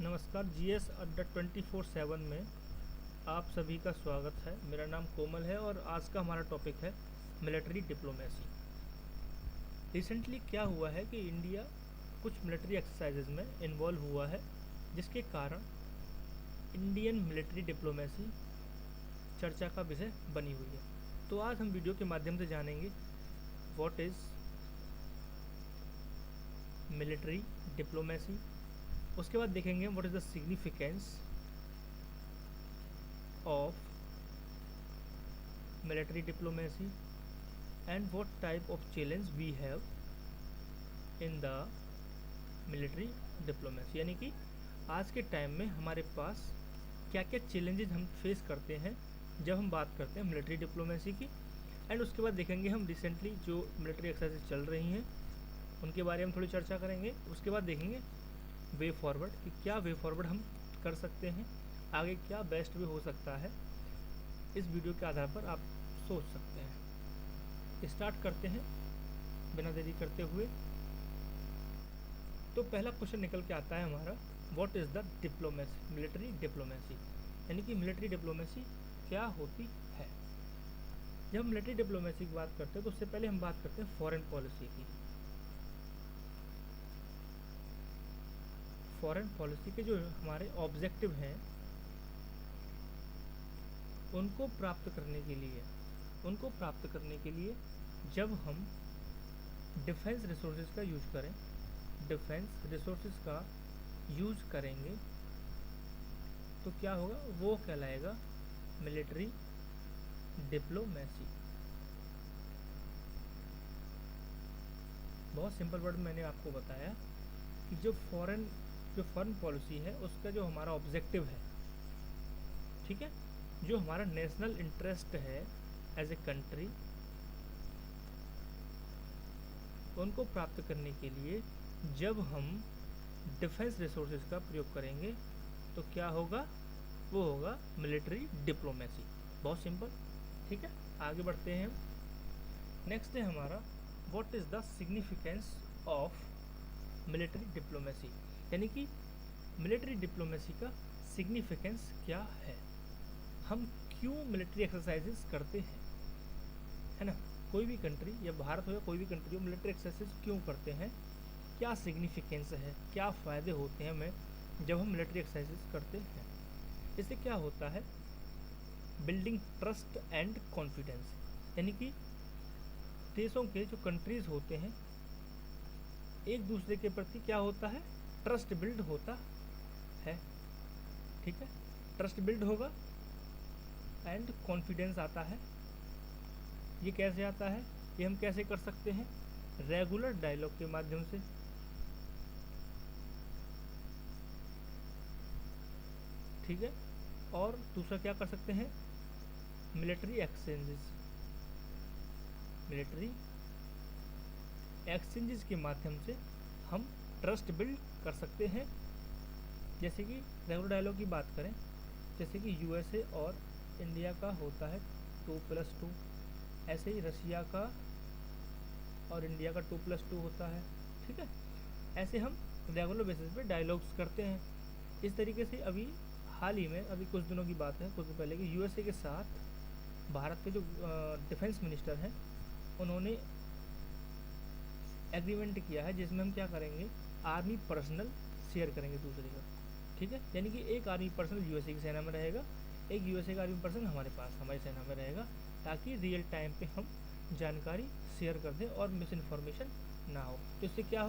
नमस्कार। जीएस अड्डा 24/7 में आप सभी का स्वागत है। मेरा नाम कोमल है और आज का हमारा टॉपिक है मिलिट्री डिप्लोमेसी। रिसेंटली क्या हुआ है कि इंडिया कुछ मिलिट्री एक्सरसाइजेज में इन्वॉल्व हुआ है, जिसके कारण इंडियन मिलिट्री डिप्लोमेसी चर्चा का विषय बनी हुई है। तो आज हम वीडियो के माध्यम से जानेंगे व्हाट इज़ मिलिट्री डिप्लोमेसी। उसके बाद देखेंगे what is the significance of military diplomacy and what type of challenge we have in the military diplomacy. यानी कि आज के टाइम में हमारे पास क्या क्या चैलेंजेस हम फेस करते हैं जब हम बात करते हैं मिलिट्री डिप्लोमेसी की। एंड उसके बाद देखेंगे हम रिसेंटली जो मिलिट्री एक्सरसाइज चल रही हैं उनके बारे में थोड़ी चर्चा करेंगे। उसके बाद देखेंगे वे फॉरवर्ड कि क्या वे फॉरवर्ड हम कर सकते हैं, आगे क्या बेस्ट वे हो सकता है। इस वीडियो के आधार पर आप सोच सकते हैं। स्टार्ट करते हैं बिना देरी करते हुए। तो पहला क्वेश्चन निकल के आता है हमारा, what is the diplomacy, military diplomacy. यानी कि मिलिट्री डिप्लोमेसी क्या होती है। जब हम मिलिट्री डिप्लोमेसी की बात करते हैं तो उससे पहले हम बात करते हैं फॉरेन पॉलिसी की। फॉरेन पॉलिसी के जो हमारे ऑब्जेक्टिव हैं उनको प्राप्त करने के लिए जब हम डिफेंस रिसोर्सेज का यूज करें, डिफेंस रिसोर्सेज का यूज करेंगे तो क्या होगा, वो कहलाएगा मिलिट्री डिप्लोमेसी। बहुत सिंपल वर्ड मैंने आपको बताया कि जो फॉरेन पॉलिसी है उसका जो हमारा ऑब्जेक्टिव है, ठीक है, जो हमारा नेशनल इंटरेस्ट है एज ए कंट्री, उनको प्राप्त करने के लिए जब हम डिफेंस रिसोर्सेज का प्रयोग करेंगे तो क्या होगा, वो होगा मिलिट्री डिप्लोमेसी। बहुत सिंपल, ठीक है। आगे बढ़ते हैं हम। नेक्स्ट है हमारा what is the significance of military diplomacy. यानी कि मिलिट्री डिप्लोमेसी का सिग्निफिकेंस क्या है, हम क्यों मिलिट्री एक्सरसाइजेस करते हैं, है ना। कोई भी कंट्री या भारत हो या कोई भी कंट्री हो, मिलिट्री एक्सरसाइज क्यों करते हैं, क्या सिग्निफिकेंस है, क्या फ़ायदे होते हैं हमें जब हम मिलिट्री एक्सरसाइजेस करते हैं। इससे क्या होता है, बिल्डिंग ट्रस्ट एंड कॉन्फिडेंस। यानी कि देशों के जो कंट्रीज़ होते हैं एक दूसरे के प्रति क्या होता है, ट्रस्ट बिल्ड होता है, ठीक है। ट्रस्ट बिल्ड होगा एंड कॉन्फिडेंस आता है। ये कैसे आता है, ये हम कैसे कर सकते हैं, रेगुलर डायलॉग के माध्यम से, ठीक है। और दूसरा क्या कर सकते हैं, मिलिट्री एक्सचेंजेस के माध्यम से हम ट्रस्ट बिल्ड कर सकते हैं। जैसे कि रेगुलर डायलॉग की बात करें, जैसे कि यूएसए और इंडिया का होता है 2+2, ऐसे ही रशिया का और इंडिया का 2+2 होता है, ठीक है। ऐसे हम रेगुलर बेसिस पे डायलॉग्स करते हैं। इस तरीके से अभी हाल ही में, अभी कुछ दिनों की बात है, कुछ दिन पहले कि यूएसए के साथ भारत के जो डिफेंस मिनिस्टर हैं उन्होंने एग्रीमेंट किया है जिसमें हम क्या करेंगे, आर्मी पर्सनल शेयर करेंगे दूसरे का, ठीक है। यानी कि एक आर्मी पर्सनल यूएसए की सेना में रहेगा, एक यूएसए का आर्मी पर्सन हमारे पास हमारी सेना में रहेगा, ताकि रियल टाइम पे हम जानकारी शेयर कर दें और मिस इन्फॉर्मेशन ना हो। तो इससे क्या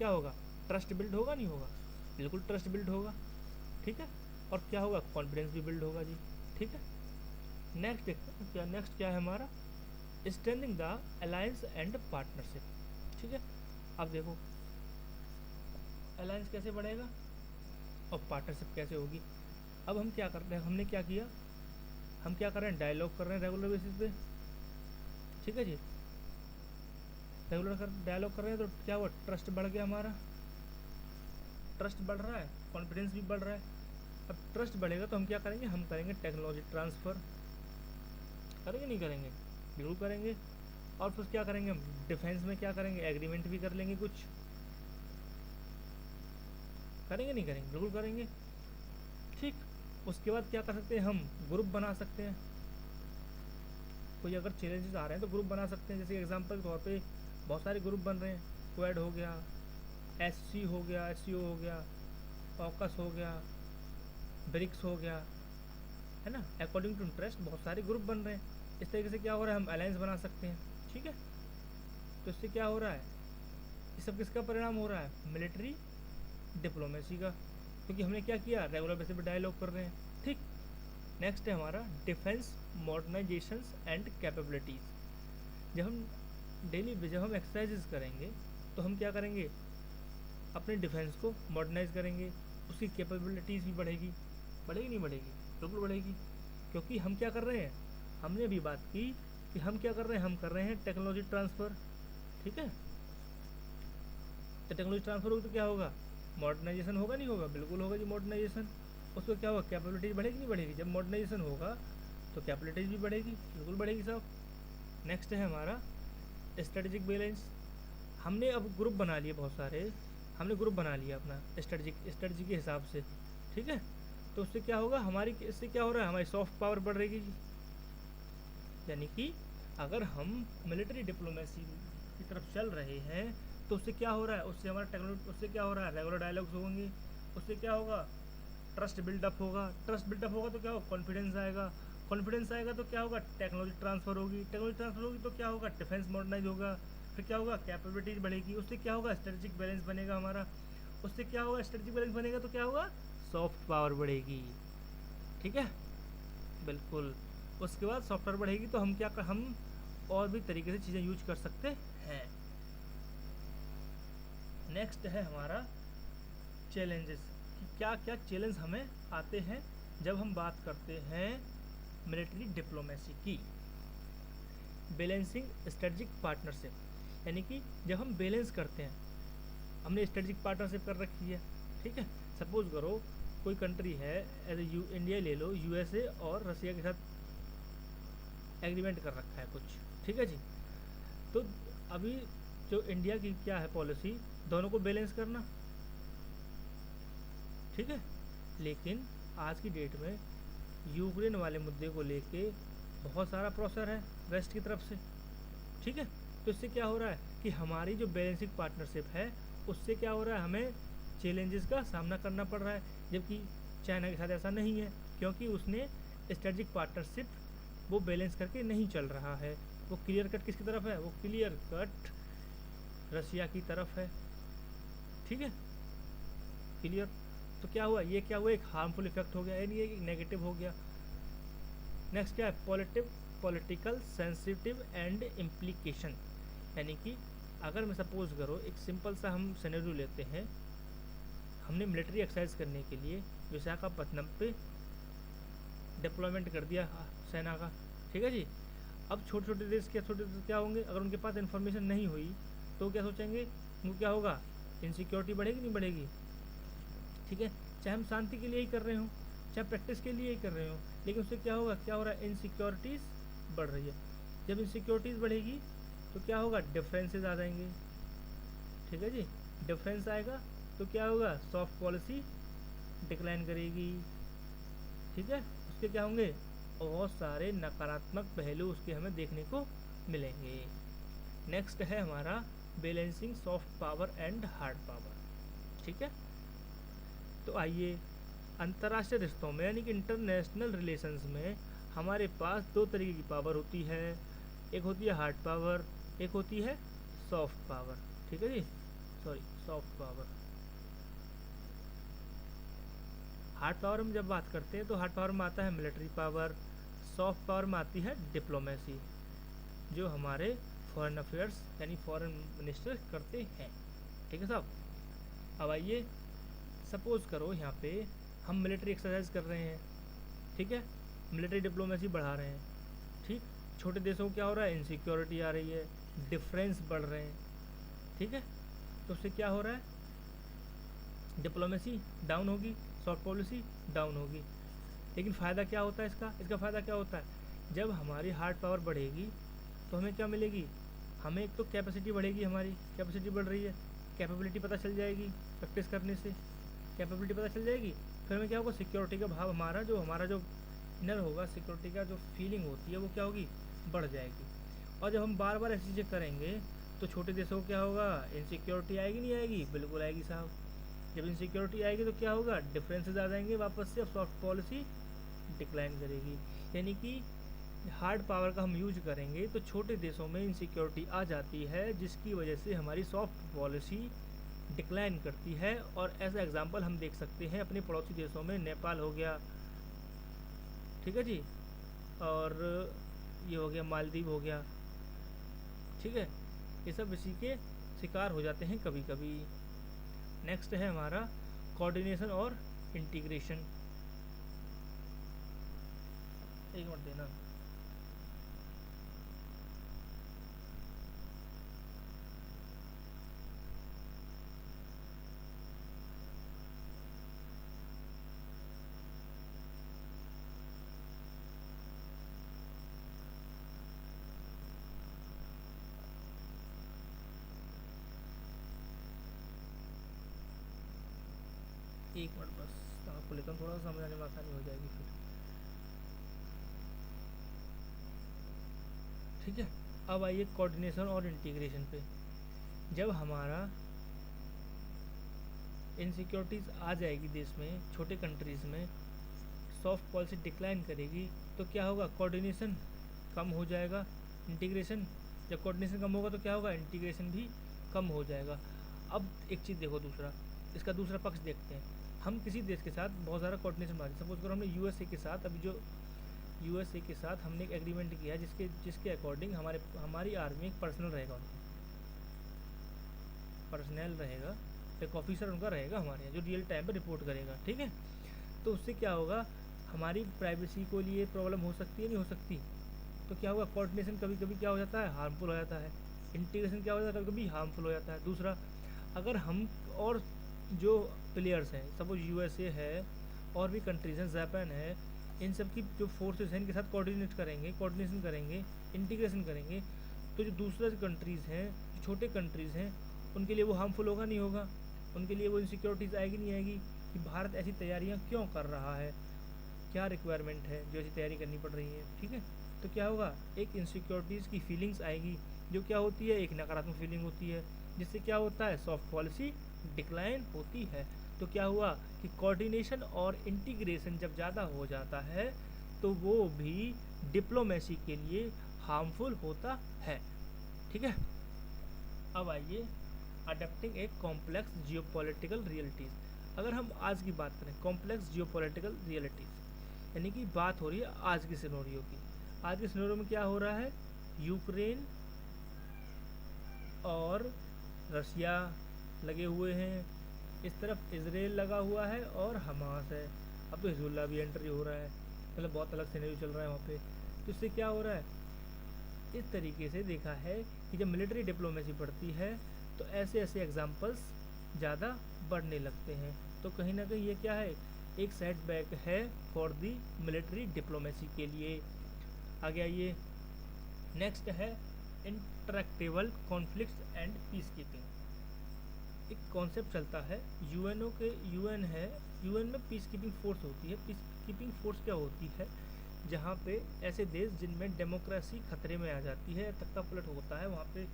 होगा, ट्रस्ट बिल्ड होगा, नहीं होगा, बिल्कुल ट्रस्ट बिल्ड होगा, ठीक है। और क्या होगा, कॉन्फिडेंस भी बिल्ड होगा जी, ठीक है। नेक्स्ट देखते हैं नेक्स्ट क्या है हमारा, strengthening the alliance and partnership, ठीक है। अब देखो अलायंस कैसे बढ़ेगा और पार्टनरशिप कैसे होगी। अब हम क्या कर रहे हैं, हमने क्या किया, हम क्या कर रहे हैं, डायलॉग कर रहे हैं रेगुलर बेसिस पे, ठीक है जी। डायलॉग कर रहे हैं तो क्या हुआ, ट्रस्ट बढ़ गया, हमारा ट्रस्ट बढ़ रहा है, कॉन्फिडेंस भी बढ़ रहा है। अब ट्रस्ट बढ़ेगा तो हम क्या करेंगे, हम करेंगे टेक्नोलॉजी ट्रांसफ़र, करेंगे नहीं करेंगे, बिल्कुल करेंगे। और फिर क्या करेंगे, हम डिफेंस में क्या करेंगे, एग्रीमेंट भी कर लेंगे कुछ, करेंगे नहीं करेंगे, बिल्कुल करेंगे। ठीक, उसके बाद क्या कर सकते हैं, हम ग्रुप बना सकते हैं। कोई अगर चैलेंजेस आ रहे हैं तो ग्रुप बना सकते हैं। जैसे एग्जांपल के तौर पे बहुत सारे ग्रुप बन रहे हैं, क्वेड हो गया, एससी हो गया, एससीओ हो गया, ऑकस हो गया, ब्रिक्स हो गया, है ना। अकॉर्डिंग टू इंटरेस्ट बहुत सारे ग्रुप बन रहे हैं। इस तरीके से क्या हो रहा है, हम अलायंस बना सकते हैं। ठीक है, तो इससे क्या हो रहा है, ये सब किसका परिणाम हो रहा है, मिलिट्री डिप्लोमेसी का, क्योंकि हमने क्या किया, रेगुलर बेसिस पे डायलॉग कर रहे हैं। ठीक, नेक्स्ट है हमारा डिफेंस मॉडर्नाइजेशंस एंड कैपेबिलिटीज़। जब हम एक्सरसाइजेस करेंगे तो हम क्या करेंगे, अपने डिफेंस को मॉडर्नाइज करेंगे, उसकी कैपेबिलिटीज़ भी बढ़ेगी। बढ़ेगी नहीं बढ़ेगी, बिल्कुल बढ़ेगी। क्योंकि हम क्या कर रहे हैं, हमने अभी बात की कि हम क्या कर रहे हैं, हम कर रहे हैं टेक्नोलॉजी ट्रांसफ़र। ठीक है, तो टेक्नोलॉजी ट्रांसफ़र होगी तो क्या होगा, मॉडर्नाइजेशन होगा नहीं होगा, बिल्कुल होगा जी मॉडर्नाइजेशन। उसको क्या होगा, कैपेबिलिटीज बढ़ेगी नहीं बढ़ेगी। जब मॉडर्नाइजेशन होगा तो कैपेबिलिटीज भी बढ़ेगी, बिल्कुल बढ़ेगी साहब। नेक्स्ट है हमारा स्ट्रेटेजिक बैलेंस। हमने अब ग्रुप बना लिए बहुत सारे, हमने ग्रुप बना लिया अपना स्ट्रेटजी के हिसाब से। ठीक है, तो उससे क्या होगा, इससे क्या हो रहा है, हमारी सॉफ्ट पावर बढ़ रहेगी। यानी कि अगर हम मिलिट्री डिप्लोमेसी की तरफ चल रहे हैं तो उससे क्या हो रहा है, उससे हमारा टेक्नोलॉजी, उससे क्या हो रहा है, रेगुलर डायलॉग्स होंगे, उससे क्या होगा, ट्रस्ट बिल्डअप होगा। ट्रस्ट बिल्डअप होगा तो क्या होगा, कॉन्फिडेंस आएगा। कॉन्फिडेंस आएगा तो क्या होगा, टेक्नोलॉजी ट्रांसफ़र होगी। टेक्नोलॉजी ट्रांसफ़र होगी तो क्या होगा, डिफेंस मॉडर्नाइज होगा। फिर क्या होगा, कैपेबिलिटीज बढ़ेगी। उससे क्या होगा, स्ट्रेटेजिक बैलेंस बनेगा हमारा। उससे क्या होगा, स्ट्रेटेजिक बैलेंस बनेगा तो क्या होगा, सॉफ्ट पावर बढ़ेगी। ठीक है, बिल्कुल। उसके बाद सॉफ्टवेयर बढ़ेगी तो हम और भी तरीके से चीज़ें यूज कर सकते हैं। नेक्स्ट है हमारा चैलेंजेस, कि क्या क्या चैलेंज हमें आते हैं जब हम बात करते हैं मिलिट्री डिप्लोमेसी की। बैलेंसिंग स्ट्रेटजिक पार्टनरशिप, यानी कि जब हम बैलेंस करते हैं, हमने स्ट्रेटजिक पार्टनरशिप कर रखी है। ठीक है, सपोज करो कोई कंट्री है, इंडिया ले लो, यूएसए और रसिया के साथ एग्रीमेंट कर रखा है कुछ। ठीक है जी, तो अभी जो इंडिया की क्या है पॉलिसी, दोनों को बैलेंस करना। ठीक है, लेकिन आज की डेट में यूक्रेन वाले मुद्दे को लेके बहुत सारा प्रेशर है वेस्ट की तरफ से। ठीक है, तो इससे क्या हो रहा है कि हमारी जो बैलेंसिंग पार्टनरशिप है उससे क्या हो रहा है, हमें चैलेंजेस का सामना करना पड़ रहा है। जबकि चाइना के साथ ऐसा नहीं है, क्योंकि उसने स्ट्रेटजिक पार्टनरशिप वो बैलेंस करके नहीं चल रहा है। वो क्लियर कट किसकी तरफ है, वो क्लियर कट रसिया की तरफ है। ठीक है, क्लियर। तो क्या हुआ, ये क्या हुआ, एक हार्मफुल इफेक्ट हो गया, यानी एक नेगेटिव हो गया। नेक्स्ट क्या है, पॉलिटिकल सेंसिटिव एंड इम्प्लीकेशन, यानी कि अगर मैं सपोज करो एक सिंपल सा हम सिनेरियो लेते हैं, हमने मिलिट्री एक्सरसाइज करने के लिए विशाखापत्तनम पे डिप्लॉयमेंट कर दिया सेना का। ठीक है जी, अब छोटे छोटे देश क्या होंगे, अगर उनके पास इन्फॉर्मेशन नहीं हुई तो क्या सोचेंगे, उनको क्या होगा, इनसिक्योरिटी बढ़ेगी नहीं बढ़ेगी। ठीक है, चाहे हम शांति के लिए ही कर रहे हों, चाहे प्रैक्टिस के लिए ही कर रहे हों, लेकिन उससे क्या होगा, क्या हो रहा है, इनसिक्योरिटीज़ बढ़ रही है। जब इनसिक्योरिटीज़ बढ़ेगी तो क्या होगा, डिफरेंसेस आ जाएंगे। ठीक है जी, डिफरेंस आएगा तो क्या होगा, सॉफ्ट पॉलिसी डिक्लाइन करेगी। ठीक है, उसके क्या होंगे, बहुत सारे नकारात्मक पहलू उसके हमें देखने को मिलेंगे। नेक्स्ट है हमारा balancing soft power and hard power. ठीक है, तो आइए, अंतर्राष्ट्रीय रिश्तों में यानी कि इंटरनेशनल रिलेशंस में हमारे पास दो तरीके की पावर होती है। एक होती है हार्ड पावर, एक होती है सॉफ्ट पावर। ठीक है जी, sorry, soft power. Hard power में जब बात करते हैं तो हार्ड पावर में आता है मिलिट्री पावर, सॉफ्ट पावर में आती है डिप्लोमेसी, जो हमारे फॉरेन अफेयर्स यानी फॉरेन मिनिस्टर करते हैं। ठीक है साहब, अब आइए, सपोज़ करो यहाँ पे हम मिलिट्री एक्सरसाइज कर रहे हैं। ठीक है, मिलिट्री डिप्लोमेसी बढ़ा रहे हैं। ठीक, छोटे देशों को क्या हो रहा है, इनसिक्योरिटी आ रही है, डिफरेंस बढ़ रहे हैं। ठीक है, तो उससे क्या हो रहा है, डिप्लोमेसी डाउन होगी, सॉफ्ट पॉलिसी डाउन होगी। लेकिन फ़ायदा क्या होता है इसका फ़ायदा क्या होता है, जब हमारी हार्ड पावर बढ़ेगी तो हमें क्या मिलेगी, हमें एक तो कैपेसिटी बढ़ेगी, हमारी कैपेसिटी बढ़ रही है, कैपेबिलिटी पता चल जाएगी प्रैक्टिस करने से। कैपेबिलिटी पता चल जाएगी, फिर हमें क्या होगा, सिक्योरिटी का भाव हमारा जो इनर होगा, सिक्योरिटी का जो फीलिंग होती है वो क्या होगी, बढ़ जाएगी। और जब हम बार बार ऐसी चीज़ें करेंगे तो छोटे देशों को क्या होगा, इनसिक्योरिटी आएगी नहीं आएगी, बिल्कुल आएगी साहब। जब इनसिक्योरिटी आएगी तो क्या होगा, डिफरेंसेस आ जाएंगे वापस से, अब सॉफ्ट पॉलिसी डिक्लाइन करेगी। यानी कि हार्ड पावर का हम यूज करेंगे तो छोटे देशों में इनसिक्योरिटी आ जाती है, जिसकी वजह से हमारी सॉफ्ट पॉलिसी डिक्लाइन करती है। और ऐसा एग्जांपल हम देख सकते हैं अपने पड़ोसी देशों में, नेपाल हो गया, ठीक है जी, और ये हो गया मालदीव हो गया, ठीक है, ये सब इसी के शिकार हो जाते हैं कभी कभी। नेक्स्ट है हमारा कोऑर्डिनेशन और इंटीग्रेशन। एक मिनट देना। एक मिनट बस आपको लेता हूँ, थोड़ा सा समझाने में आसानी हो जाएगी फिर, ठीक है। अब आइए कोऑर्डिनेशन और इंटीग्रेशन पे। जब हमारा इनसिक्योरिटीज़ आ जाएगी देश में, छोटे कंट्रीज़ में, सॉफ्ट पॉलिसी डिक्लाइन करेगी, तो क्या होगा, कोऑर्डिनेशन कम हो जाएगा, इंटीग्रेशन, जब कोऑर्डिनेशन कम होगा तो क्या होगा, इंटीग्रेशन भी कम हो जाएगा। अब एक चीज़ देखो, दूसरा, इसका दूसरा पक्ष देखते हैं। हम किसी देश के साथ बहुत सारा कोऑर्डिनेशन बना, सपोज करो हमने यूएसए के साथ, अभी जो यूएसए के साथ हमने एक एग्रीमेंट किया है जिसके अकॉर्डिंग हमारी आर्मी एक पर्सनल रहेगा, उनका पर्सनल रहेगा, एक ऑफिसर उनका रहेगा हमारे यहाँ, जो रियल टाइम पे रिपोर्ट करेगा, ठीक है। तो उससे क्या होगा, हमारी प्राइवेसी को लिए प्रॉब्लम हो सकती है, नहीं हो सकती। तो क्या होगा, कोऑर्डिनेशन कभी कभी क्या हो जाता है, हार्मफुल हो जाता है, इंटीग्रेशन क्या हो जाता है, कभी कभी हार्मफुल हो जाता है। दूसरा, अगर हम और जो प्लेयर्स हैं, सपोज यूएसए है और भी कंट्रीज़ हैं, जापान है, इन सब की जो फोर्सेस हैं इनके साथ कोऑर्डिनेशन करेंगे, इंटीग्रेशन करेंगे, तो जो दूसरे कंट्रीज़ हैं, जो छोटे कंट्रीज़ हैं, उनके लिए वो हार्मफुल होगा, नहीं होगा, उनके लिए वो इनसिक्योरिटीज़ आएगी नहीं आएगी, कि भारत ऐसी तैयारियां क्यों कर रहा है, क्या रिक्वायरमेंट है जो ऐसी तैयारी करनी पड़ रही है, ठीक है। तो क्या होगा, एक इनसिक्योरिटीज़ की फीलिंग्स आएगी, जो क्या होती है, एक नकारात्मक फीलिंग होती है, जिससे क्या होता है, सॉफ्ट पॉलिसी डिक्लाइन होती है। तो क्या हुआ कि कोऑर्डिनेशन और इंटीग्रेशन जब ज़्यादा हो जाता है तो वो भी डिप्लोमेसी के लिए हार्मफुल होता है, ठीक है। अब आइए adapting a complex geopolitical realities. अगर हम आज की बात करें, कॉम्प्लेक्स जियोपॉलिटिकल रियलिटीज़, यानी कि बात हो रही है आज के सिनेरियो की। आज के सिनेरियो में क्या हो रहा है, यूक्रेन और रसिया लगे हुए हैं, इस तरफ इजराइल लगा हुआ है और हमास है, अब तो हिजबुल्ला भी एंट्री हो रहा है, मतलब बहुत अलग सिनेरियो चल रहा है वहाँ पे। तो इससे क्या हो रहा है, इस तरीके से देखा है कि जब मिलिट्री डिप्लोमेसी बढ़ती है तो ऐसे ऐसे एग्जाम्पल्स ज़्यादा बढ़ने लगते हैं। तो कहीं ना कहीं ये क्या है, एक सेटबैक है फॉर दी मिलिट्री डिप्लोमेसी के लिए। आगे आइए, नेक्स्ट है इंटरेक्टेबल कॉन्फ्लिक्ट्स एंड पीस कीपिंग। एक कॉन्सेप्ट चलता है यूएनओ के, यूएन है, यूएन में पीस कीपिंग फोर्स होती है। पीस कीपिंग फोर्स क्या होती है, जहाँ पे ऐसे देश जिनमें डेमोक्रेसी खतरे में आ जाती है, तख्ता पलट होता है, वहाँ पे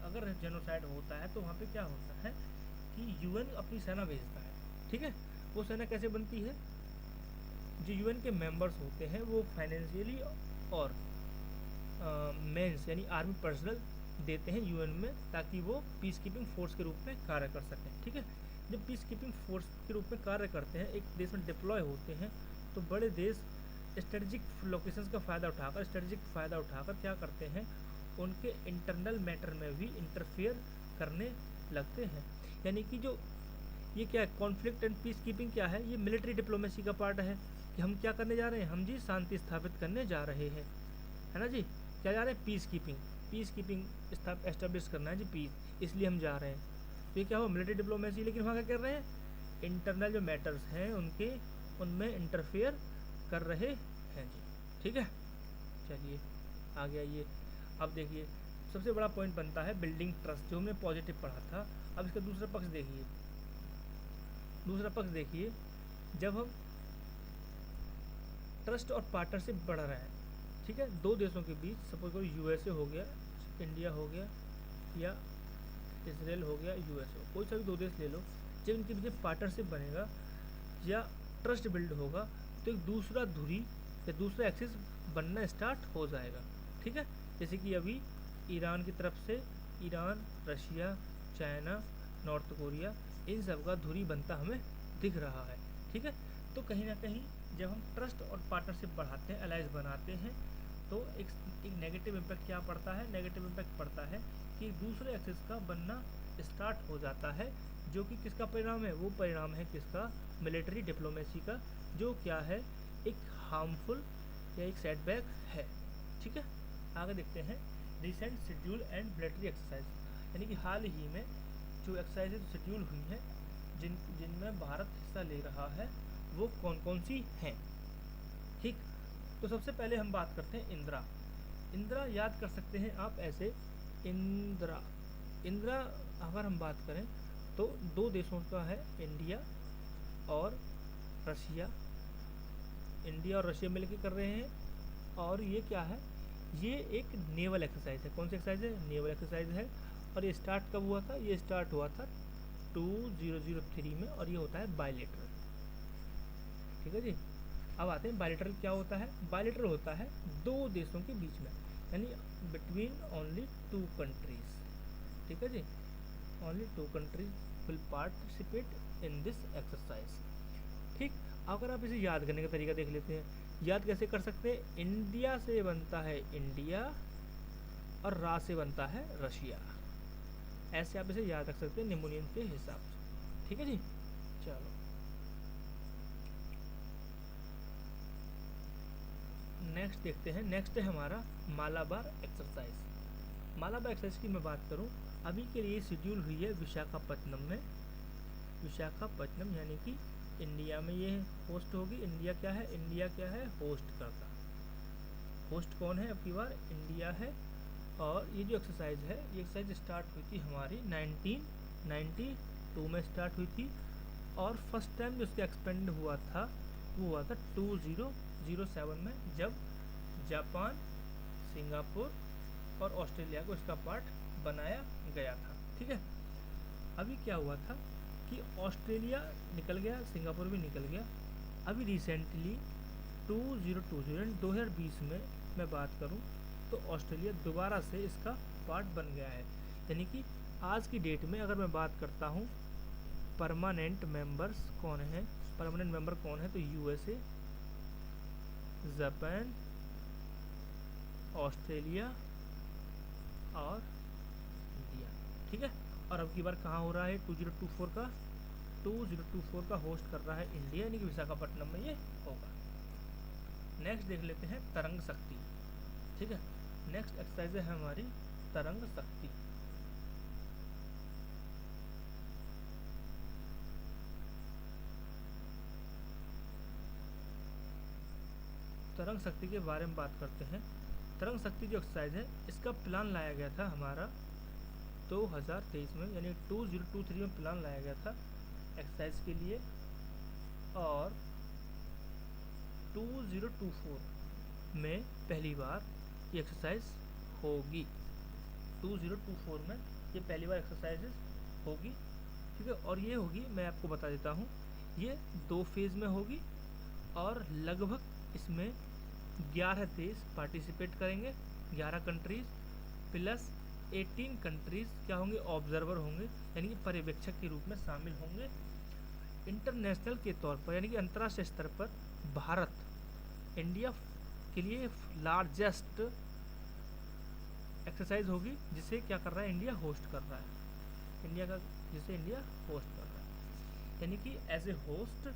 अगर जेनोसाइड होता है तो वहाँ पे क्या होता है कि यूएन अपनी सेना भेजता है, ठीक है। वो सेना कैसे बनती है, जो यूएन के मेंबर्स होते हैं वो फाइनेंशियली और मेंस यानी आर्मी पर्सनल देते हैं यूएन में, ताकि वो पीस कीपिंग फोर्स के रूप में कार्य कर सकें, ठीक है। जब पीस कीपिंग फोर्स के रूप में कार्य करते हैं, एक देश में डिप्लॉय होते हैं, तो बड़े देश स्ट्रेटजिक लोकेशंस का फ़ायदा उठाकर क्या करते हैं, उनके इंटरनल मैटर में भी इंटरफेयर करने लगते हैं। यानी कि जो ये क्या है, कॉन्फ्लिक्ट एंड पीस कीपिंग क्या है, ये मिलिट्री डिप्लोमेसी का पार्ट है कि हम क्या करने जा रहे हैं, हम जी शांति स्थापित करने जा रहे हैं, है ना जी। क्या जा रहे हैं, पीस कीपिंग एस्टेब्लिश करना है जी, पीस, इसलिए हम जा रहे हैं। तो ये क्या हुआ, मिलिट्री डिप्लोमेसी, लेकिन वहाँ क्या कर रहे हैं, इंटरनल जो मैटर्स हैं उनमें इंटरफेयर कर रहे हैं जी, ठीक है। चलिए आगे आइए, अब देखिए सबसे बड़ा पॉइंट बनता है बिल्डिंग ट्रस्ट, जो हमने पॉजिटिव पढ़ा था। अब इसका दूसरा पक्ष देखिए, दूसरा पक्ष देखिए, जब हम ट्रस्ट और पार्टनरशिप बढ़ रहे हैं, ठीक है, दो देशों के बीच, सपोज करो यूएसए हो गया, इंडिया हो गया, या इसराइल हो गया, यूएस हो, कोई सा भी दो देश ले लो, जब इनके बीच पार्टनरशिप बनेगा या ट्रस्ट बिल्ड होगा तो एक दूसरा धुरी या दूसरा एक्सिस बनना स्टार्ट हो जाएगा, ठीक है। जैसे कि अभी ईरान की तरफ से Iran, Russia, China, North Korea, इन सब का धुरी बनता हमें दिख रहा है, ठीक है। तो कहीं ना कहीं जब हम ट्रस्ट और पार्टनरशिप बढ़ाते हैं, अलाइज बनाते हैं, तो एक नेगेटिव इम्पैक्ट क्या पड़ता है, नेगेटिव इम्पैक्ट पड़ता है कि दूसरे एक्सिस का बनना स्टार्ट हो जाता है, जो कि किसका परिणाम है, वो परिणाम है किसका, मिलिट्री डिप्लोमेसी का, जो क्या है, एक हार्मफुल या एक सेटबैक है, ठीक है। आगे देखते हैं recent schedule and military exercise, यानी कि हाल ही में जो एक्सरसाइज शेड्यूल हुई हैं जिनमें भारत हिस्सा ले रहा है वो कौन कौन सी हैं, ठीक। तो सबसे पहले हम बात करते हैं इंदिरा। इंदिरा याद कर सकते हैं आप ऐसे, इंदिरा इंदिरा अगर हम बात करें तो दो देशों का है, इंडिया और रशिया, इंडिया और रशिया मिलकर कर रहे हैं, और ये क्या है, ये एक नेवल एक्सरसाइज है। कौन सी एक्सरसाइज है, नेवल एक्सरसाइज है। और ये स्टार्ट कब हुआ था, ये स्टार्ट हुआ था 2003 में, और ये होता है बायलेटरल, ठीक है जी। अब आते हैं बायलेटरल क्या होता है। बायलेटरल होता है दो देशों के बीच में, यानी बिटवीन ओनली टू कंट्रीज, ठीक है जी, only two countries will participate in this exercise, ठीक। अगर आप इसे याद करने का तरीका देख लेते हैं, याद कैसे कर सकते हैं, इंडिया से बनता है इंडिया और रा से बनता है रशिया, ऐसे आप इसे याद रख सकते हैं निमोनियन के हिसाब से, ठीक है जी। चलो नेक्स्ट देखते हैं। नेक्स्ट है हमारा मालाबार एक्सरसाइज। मालाबार एक्सरसाइज की मैं बात करूं, अभी के लिए शेड्यूल हुई है विशाखापट्टनम में, विशाखापट्टनम यानी कि इंडिया में ये होस्ट होगी। इंडिया क्या है, इंडिया क्या है, होस्ट करता, होस्ट कौन है, अब की बार इंडिया है। और ये जो एक्सरसाइज है, ये एक्सरसाइज स्टार्ट हुई थी हमारी 1992 में स्टार्ट हुई थी, और फर्स्ट टाइम जो उसका एक्सपेंड हुआ था वो हुआ था 2007 में, जब जापान, सिंगापुर और ऑस्ट्रेलिया को इसका पार्ट बनाया गया था, ठीक है। अभी क्या हुआ था कि ऑस्ट्रेलिया निकल गया, सिंगापुर भी निकल गया। अभी रिसेंटली 2020 में मैं बात करूं तो ऑस्ट्रेलिया दोबारा से इसका पार्ट बन गया है, यानी कि आज की डेट में अगर मैं बात करता हूं परमानेंट मेंबर्स कौन है, परमानेंट मेंबर कौन है, तो यूएसए, जापान, ऑस्ट्रेलिया और इंडिया, ठीक है। और अब की बार कहाँ हो रहा है, 2024 का होस्ट कर रहा है इंडिया, यानी कि विशाखापट्टनम में ये होगा। नेक्स्ट देख लेते हैं तरंग शक्ति, ठीक है। नेक्स्ट एक्सरसाइज है हमारी तरंग शक्ति। तरंग शक्ति के बारे में बात करते हैं। तरंग शक्ति जो एक्सरसाइज है, इसका प्लान लाया गया था हमारा 2023 में, यानी 2023 में प्लान लाया गया था एक्सरसाइज के लिए, और 2024 में पहली बार ये एक्सरसाइज होगी। 2024 में ये पहली बार एक्सरसाइजेज होगी, ठीक है। और ये होगी, मैं आपको बता देता हूँ, ये 2 फेज़ में होगी, और लगभग इसमें 11 देश पार्टिसिपेट करेंगे, 11 कंट्रीज़ प्लस 18 कंट्रीज़ क्या होंगे, ऑब्जर्वर होंगे, यानी कि पर्यवेक्षक के रूप में शामिल होंगे। इंटरनेशनल के तौर पर, यानी कि अंतर्राष्ट्रीय स्तर पर भारत, इंडिया के लिए लार्जेस्ट एक्सरसाइज होगी, जिसे क्या कर रहा है, इंडिया होस्ट कर रहा है, इंडिया का, जिसे इंडिया होस्ट कर रहा है, यानी कि एज ए होस्ट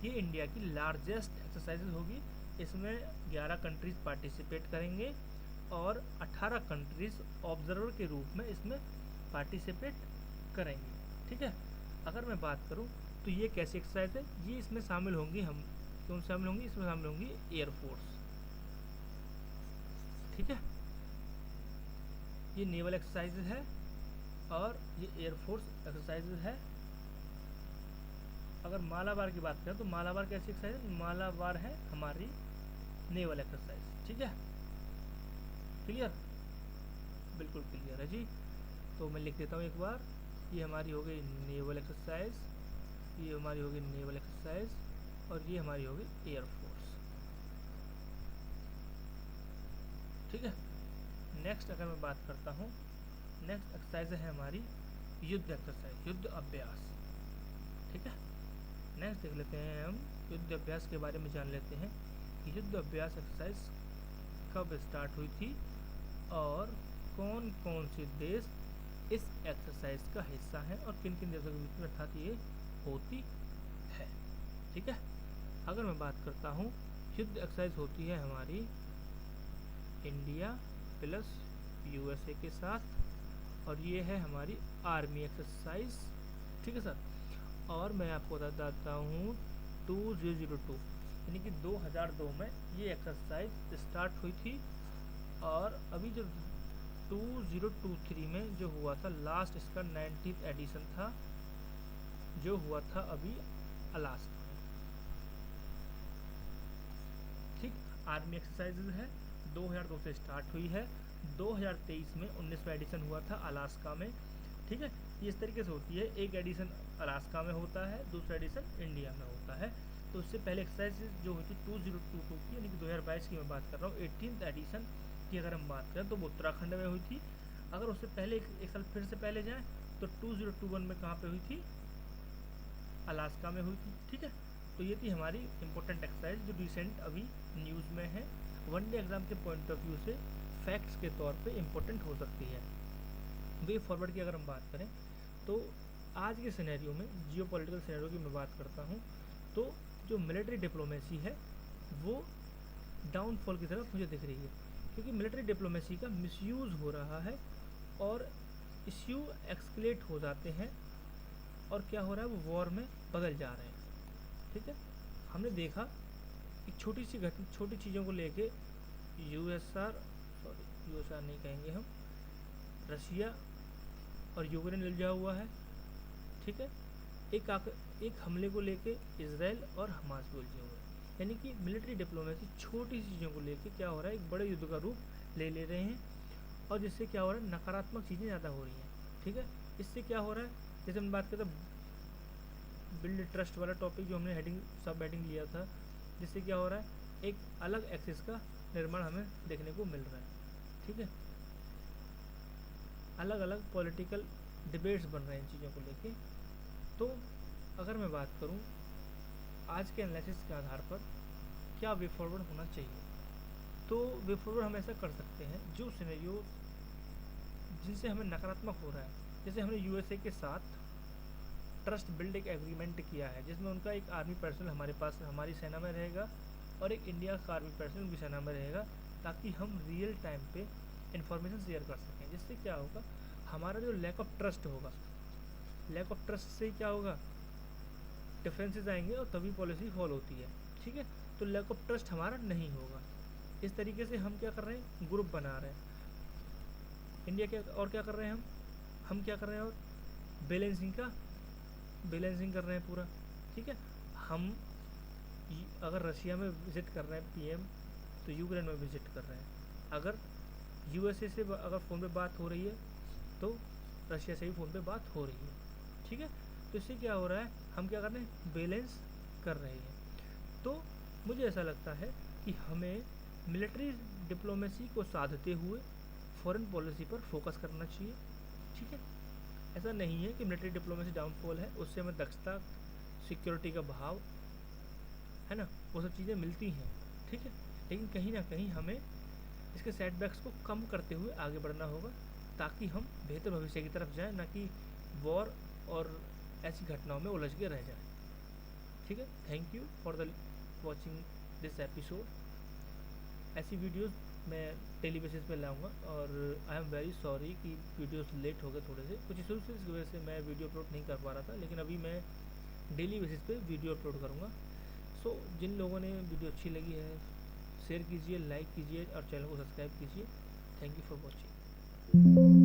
ये इंडिया की लार्जेस्ट एक्सरसाइज होगी। इसमें 11 कंट्रीज पार्टिसिपेट करेंगे और 18 कंट्रीज ऑब्जर्वर के रूप में इसमें पार्टिसिपेट करेंगे, ठीक है। अगर मैं बात करूं तो ये कैसी एक्सरसाइज है, ये इसमें शामिल होंगी, हम क्यों शामिल होंगी, इसमें शामिल होंगी एयरफोर्स, ठीक है। ये नेवल एक्सरसाइज है और ये एयरफोर्स एक्सरसाइज है। अगर मालाबार की बात करें तो मालाबार कैसी एक्सरसाइज है? मालाबार है हमारी नेवल एक्सरसाइज। ठीक है, क्लियर, बिल्कुल क्लियर है जी। तो मैं लिख देता हूँ एक बार, ये हमारी हो गई नेवल एक्सरसाइज, ये हमारी होगी नेवल एक्सरसाइज, और ये हमारी होगी एयरफोर्स। ठीक है, नेक्स्ट अगर मैं बात करता हूँ, नेक्स्ट एक्सरसाइज है हमारी युद्ध एक्सरसाइज, युद्ध अभ्यास। ठीक है, नेक्स्ट देख लेते हैं हम युद्ध अभ्यास के बारे में जान लेते हैं कि युद्ध अभ्यास एक्सरसाइज कब स्टार्ट हुई थी और कौन कौन से देश इस एक्सरसाइज का हिस्सा हैं और किन किन देशों के बीच में अर्थात ये होती है। ठीक है, अगर मैं बात करता हूँ, युद्ध एक्सरसाइज होती है हमारी इंडिया प्लस यूएसए के साथ, और ये है हमारी आर्मी एक्सरसाइज। ठीक है सर, और मैं आपको बता देता हूँ 2002 यानी कि 2002 में ये एक्सरसाइज स्टार्ट हुई थी, और अभी जो 2023 में जो हुआ था लास्ट, इसका 19th एडिशन था जो हुआ था अभी अलास्का में। ठीक, आर्मी एक्सरसाइज है 2002 से स्टार्ट हुई है, 2023 में 19वां एडिशन हुआ था अलास्का में। ठीक है, ये इस तरीके से होती है, एक एडिशन अलास्का में होता है, दूसरा एडिशन इंडिया में होता है। तो उससे पहले एक्सरसाइज जो हुई थी 2022 की यानी कि 2022 की मैं बात कर रहा हूँ, 18th एडिशन की अगर हम बात करें तो वो उत्तराखंड में हुई थी। अगर उससे पहले एक साल फिर से पहले जाएँ तो 2021 में कहाँ पे हुई थी? अलास्का में हुई थी। ठीक है, तो ये थी हमारी इंपॉर्टेंट एक्सरसाइज जो रिसेंट अभी न्यूज़ में है, वनडे एग्जाम के पॉइंट ऑफ व्यू से फैक्ट्स के तौर पे इम्पोर्टेंट हो सकती है। वे फॉरवर्ड की अगर हम बात करें तो आज के सिनेरियो में, जियो पॉलिटिकल सिनेरियो की मैं बात करता हूँ, तो जो मिलिट्री डिप्लोमेसी है वो डाउनफॉल की तरफ मुझे दिख रही है, क्योंकि मिलिट्री डिप्लोमेसी का मिसयूज़ हो रहा है और इश्यू एक्सक्लेट हो जाते हैं, और क्या हो रहा है, वो वॉर में बदल जा रहे हैं। ठीक है, हमने देखा कि छोटी सी छोटी चीज़ों को लेके यूएसआर नहीं कहेंगे हम, रशिया और यूक्रेन उलझा हुआ है। ठीक है, एक हमले को लेके इजराइल और हमास भी उलझे हुए हैं, यानी कि मिलिट्री डिप्लोमेसी छोटी चीज़ों को लेके क्या हो रहा है, एक बड़े युद्ध का रूप ले रहे हैं, और जिससे क्या हो रहा है, नकारात्मक चीज़ें ज़्यादा हो रही हैं। ठीक है, इससे क्या हो रहा है, जैसे हम बात करते हैं बिल्ड ट्रस्ट वाला टॉपिक जो हमने हेडिंग सब हेडिंग लिया था, जिससे क्या हो रहा है, एक अलग एक्सिस का निर्माण हमें देखने को मिल रहा है। ठीक है, अलग अलग पॉलिटिकल डिबेट्स बन रहे हैं इन चीज़ों को लेके। तो अगर मैं बात करूं आज के एनालिसिस के आधार पर क्या वे फॉरवर्ड होना चाहिए, तो वे फॉरवर्ड हम ऐसा कर सकते हैं जो सिनेरियो जिनसे हमें नकारात्मक हो रहा है, जैसे हमने यूएसए के साथ ट्रस्ट बिल्ड एक एग्रीमेंट किया है जिसमें उनका एक आर्मी पर्सनल हमारे पास हमारी सेना में रहेगा और एक इंडिया का आर्मी पर्सनल भी सेना में रहेगा, ताकि हम रियल टाइम पे इंफॉर्मेशन शेयर कर सकें। जिससे क्या होगा, हमारा जो लैक ऑफ ट्रस्ट होगा, लैक ऑफ ट्रस्ट से क्या होगा, डिफरेंसेस आएंगे और तभी पॉलिसी फॉलो होती है। ठीक है, तो लैक ऑफ ट्रस्ट हमारा नहीं होगा। इस तरीके से हम क्या कर रहे हैं, ग्रुप बना रहे हैं इंडिया के, और क्या कर रहे हैं हम क्या कर रहे हैं, और बैलेंसिंग कर रहे हैं पूरा। ठीक है, हम अगर रशिया में विजिट कर रहे हैं पीएम, तो यूक्रेन में विजिट कर रहे हैं। अगर यूएसए से अगर फ़ोन पे बात हो रही है तो रशिया से भी फ़ोन पे बात हो रही है। ठीक है, तो इससे क्या हो रहा है, हम क्या कर रहे हैं, बैलेंस कर रहे हैं। तो मुझे ऐसा लगता है कि हमें मिलिट्री डिप्लोमेसी को साधते हुए फॉरेन पॉलिसी पर फोकस करना चाहिए। ठीक है, ऐसा नहीं है कि मिलिट्री डिप्लोमेसी डाउनफॉल है, उससे हमें दक्षता, सिक्योरिटी का भाव है ना, वो सब चीज़ें मिलती हैं। ठीक है, लेकिन कहीं ना कहीं हमें इसके सेटबैक्स को कम करते हुए आगे बढ़ना होगा, ताकि हम बेहतर भविष्य की तरफ जाएं, ना कि वॉर और ऐसी घटनाओं में उलझ के रह जाएं। ठीक है, thank you for the watching this episode. ऐसी वीडियोस मैं डेली बेसिस पे लाऊंगा, और आई एम वेरी सॉरी कि वीडियोस लेट हो गए थोड़े से, कुछ इशूज़ की वजह से मैं वीडियो अपलोड नहीं कर पा रहा था, लेकिन अभी मैं डेली बेसिस पे वीडियो अपलोड करूँगा। सो जिन लोगों ने वीडियो अच्छी लगी है, शेयर कीजिए, लाइक कीजिए और चैनल को सब्सक्राइब कीजिए। Thank you for watching.